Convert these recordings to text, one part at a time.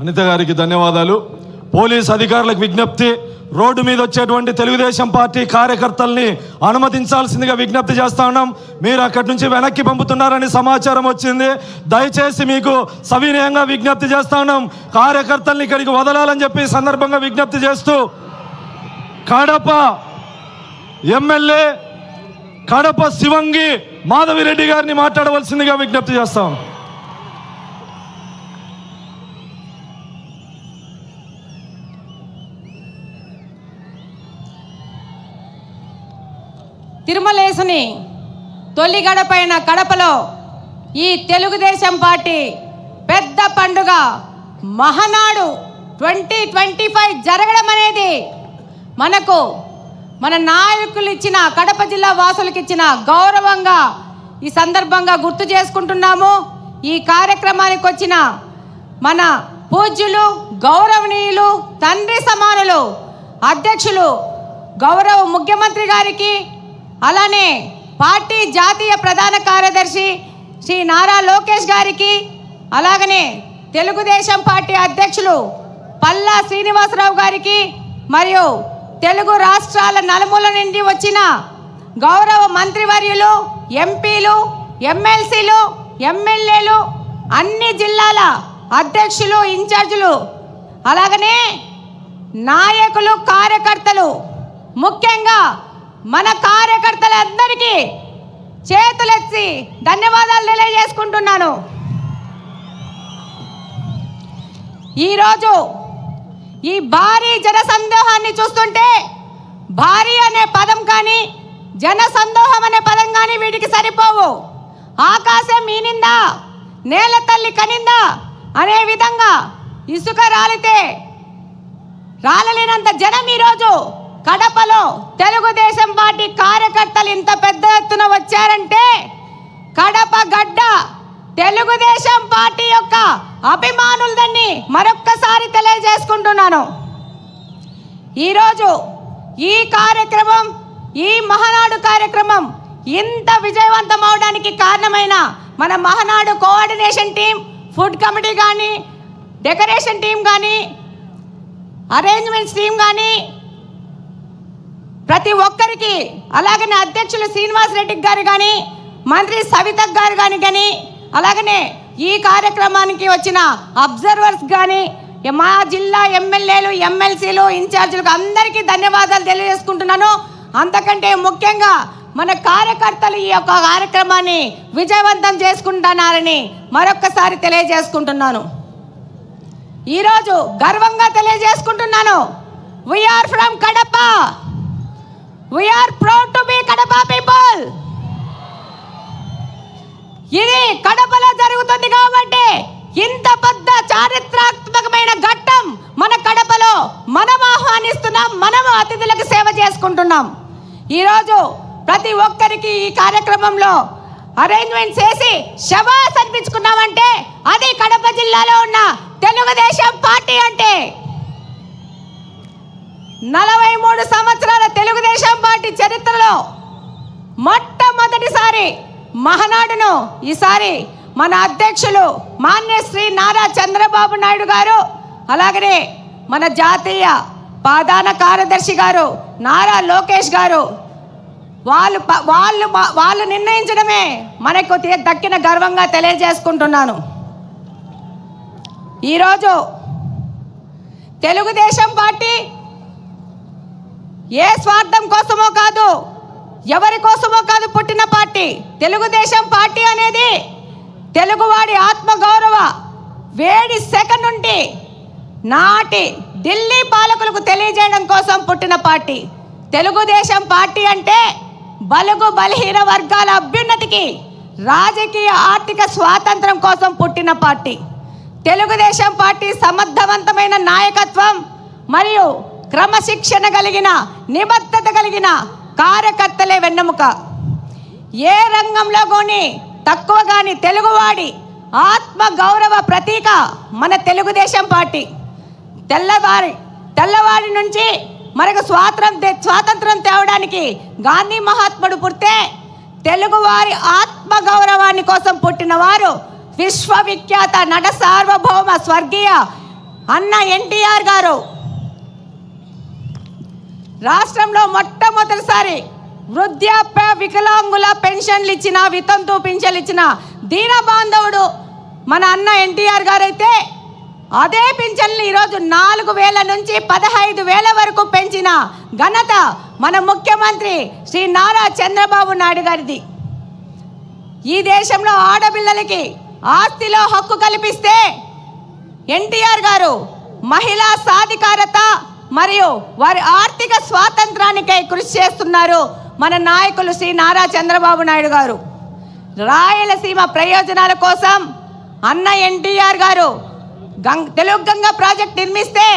అనిత గారికి ధన్యవాదాలు. పోలీస్ అధికారులకు విజ్ఞప్తి, రోడ్డు మీద వచ్చేటువంటి తెలుగుదేశం పార్టీ కార్యకర్తల్ని అనుమతించాల్సిందిగా విజ్ఞప్తి చేస్తా ఉన్నాం. మీరు అక్కడి నుంచి వెనక్కి పంపుతున్నారని సమాచారం వచ్చింది. దయచేసి మీకు సవినయంగా విజ్ఞప్తి చేస్తా ఉన్నాం, కార్యకర్తల్ని ఇక్కడికి వదలాలని చెప్పి సందర్భంగా విజ్ఞప్తి చేస్తూ కడప ఎమ్మెల్యే కడప శివంగి మాధవిరెడ్డి గారిని మాట్లాడవలసిందిగా విజ్ఞప్తి చేస్తాం. తిరుమలేసుని తొలి గడపైన కడపలో ఈ తెలుగుదేశం పార్టీ పెద్ద పండుగ మహానాడు 2025 జరగడం అనేది మనకు మన నాయకులు ఇచ్చిన, కడప జిల్లా వాసులకు ఇచ్చిన గౌరవంగా ఈ సందర్భంగా గుర్తు చేసుకుంటున్నాము. ఈ కార్యక్రమానికి వచ్చిన మన పూజ్యులు, గౌరవనీయులు, తండ్రి సమానులు, అధ్యక్షులు గౌరవ ముఖ్యమంత్రి గారికి, అలానే పార్టీ జాతీయ ప్రధాన కార్యదర్శి శ్రీ నారా లోకేష్ గారికి, అలాగనే తెలుగుదేశం పార్టీ అధ్యక్షులు పల్లా శ్రీనివాసరావు గారికి, మరియు తెలుగు రాష్ట్రాల నలుమూల నుండి వచ్చిన గౌరవ మంత్రివర్యులు, ఎంపీలు, ఎమ్మెల్సీలు, ఎమ్మెల్యేలు, అన్ని జిల్లాల అధ్యక్షులు, ఇన్ఛార్జీలు, అలాగనే నాయకులు, కార్యకర్తలు, ముఖ్యంగా మన కార్యకర్తలందరికీ చేతులెత్తి ధన్యవాదాలు తెలియజేసుకుంటున్నాను. ఈరోజు ఈ భారీ జనసందోహాన్ని చూస్తుంటే, భారీ అనే పదం కానీ, జనసందోహం అనే పదం కానీ వీటికి సరిపోవు. ఆకాశం ఈనిందా, నేల తల్లి కనిందా అనే విధంగా ఇసుక రాలితే రాలలేనంత జనం ఈరోజు కడపలో తెలుగుదేశం పార్టీ కార్యకర్తలు ఇంత పెద్ద ఎత్తున వచ్చారంటే, కడప గడ్డ తెలుగుదేశం పార్టీ యొక్క అభిమానులదని మరొక్కసారి తెలియజేసుకుంటున్నాను. ఈరోజు ఈ కార్యక్రమం, ఈ మహానాడు కార్యక్రమం ఇంత విజయవంతం అవడానికి కారణమైన మన Mahanadu coordination team, food committee కానీ, డెకరేషన్ టీం కానీ, అరేంజ్మెంట్స్ టీం కానీ, ప్రతి ఒక్కరికి, అలాగనే అధ్యక్షులు శ్రీనివాసరెడ్డి గారు కానీ, మంత్రి సవిత గారు కానీ, అలాగనే ఈ కార్యక్రమానికి వచ్చిన అబ్జర్వర్స్ కానీ, మా జిల్లా ఎమ్మెల్యేలు, ఎమ్మెల్సీలు, ఇన్ఛార్జీలకు అందరికీ ధన్యవాదాలు తెలియజేసుకుంటున్నాను. అంతకంటే ముఖ్యంగా మన కార్యకర్తలు ఈ యొక్క కార్యక్రమాన్ని విజయవంతం చేసుకుంటున్నారని మరొక్కసారి తెలియజేసుకుంటున్నాను. ఈరోజు గర్వంగా తెలియజేసుకుంటున్నాను, we are from Kadapa, we are proud to be Kadapa people. ఇది కడపలో జరుగుతుంది కాబట్టి ఇంత పెద్ద చారిత్రాత్మకమైన ఘట్టం మన కడపలో మనం ఆహ్వానిస్తున్నాం, మనం అతిథులకు సేవ చేసుకుంటున్నాం. ఈరోజు ప్రతి ఒక్కరికి ఈ కార్యక్రమంలో అరేంజ్మెంట్ చేసి శబాస్ అనిపించుకున్నామంటే అది కడప జిల్లాలో ఉన్న తెలుగుదేశం పార్టీ అంటే. 43 సంవత్సరాల తెలుగుదేశం పార్టీ చరిత్రలో మొట్టమొదటిసారి మహానాడును ఈసారి మన అధ్యక్షులు మాన్య శ్రీ నారా చంద్రబాబు నాయుడు గారు, అలాగనే మన జాతీయ ప్రధాన కార్యదర్శి గారు నారా లోకేష్ గారు వాళ్ళు నిర్ణయించడమే మనకు దక్కిన గర్వంగా తెలియజేసుకుంటున్నాను. ఈరోజు తెలుగుదేశం పార్టీ ఏ స్వార్థం కోసమో కాదు, ఎవరి కోసమో కాదు పుట్టిన పార్టీ. తెలుగుదేశం పార్టీ అనేది తెలుగువాడి ఆత్మగౌరవ వేడి సెకన్ నుండి నాటి ఢిల్లీ పాలకులకు తెలియజేయడం కోసం పుట్టిన పార్టీ. తెలుగుదేశం పార్టీ అంటే బలుగు బలహీన వర్గాల అభ్యున్నతికి, రాజకీయ ఆర్థిక స్వాతంత్రం కోసం పుట్టిన పార్టీ. తెలుగుదేశం పార్టీ సమర్థవంతమైన నాయకత్వం మరియు క్రమశిక్షణ కలిగిన, నిబద్ధత కలిగిన కార్యకర్తలే వెన్నెముక. ఏ రంగంలో కానీ తక్కువ కానీ తెలుగువాడి ఆత్మ గౌరవ ప్రతీక మన తెలుగుదేశం పార్టీ. తెల్లవాడి నుంచి మనకు స్వాతంత్రం తేవడానికి గాంధీ మహాత్ముడు పుడితే, తెలుగువారి ఆత్మ గౌరవాన్ని కోసం పుట్టిన వారు విశ్వవిఖ్యాత నట సార్వభౌమ స్వర్గీయ అన్న ఎన్టీఆర్ గారు రాష్ట్రంలో మొట్టమొదటిసారి వృద్ధాప్య వికలాంగుల పెన్షన్లు ఇచ్చిన, వితంతు పింఛన్లు ఇచ్చిన దీన బాంధవుడు మన అన్న ఎన్టీఆర్ గారు అయితే అదే పింఛన్లు ఈరోజు 4,000 నుంచి 15,000 వరకు పెంచిన ఘనత మన ముఖ్యమంత్రి శ్రీ నారా చంద్రబాబు నాయుడు గారిది. ఈ దేశంలో ఆడపిల్లలకి ఆస్తిలో హక్కు కల్పిస్తే ఎన్టీఆర్ గారు మహిళా సాధికారత మరియు వారి ఆర్థిక స్వాతంత్రానికై కృషి చేస్తున్నారు మన నాయకులు శ్రీ నారా చంద్రబాబు నాయుడు గారు. రాయలసీమ ప్రయోజనాల కోసం అన్న ఎన్టీఆర్ గారు తెలుగు గంగ ప్రాజెక్ట్ నిర్మిస్తే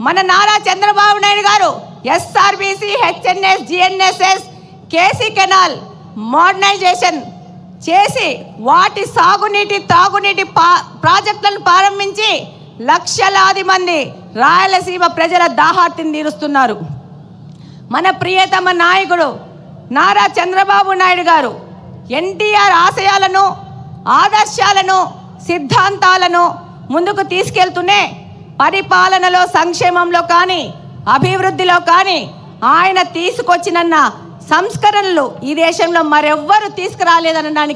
మన నారా చంద్రబాబు నాయుడు గారు SRBC, HNS, GNSS, KC canal modernization చేసి వాటి సాగునీటి తాగునీటి ప్రాజెక్టులను ప్రారంభించి లక్షలాది మంది రాయలసీమ ప్రజల దాహార్తిని తీరుస్తున్నారు. మన ప్రియతమ నాయకుడు నారా చంద్రబాబు నాయుడు గారు ఎన్టీఆర్ ఆశయాలను, ఆదర్శాలను, సిద్ధాంతాలను ముందుకు తీసుకెళ్తూనే పరిపాలనలో, సంక్షేమంలో కానీ, అభివృద్ధిలో కానీ ఆయన తీసుకొచ్చిన సంస్కరణలు ఈ దేశంలో మరెవ్వరూ తీసుకురాలేదనడానికి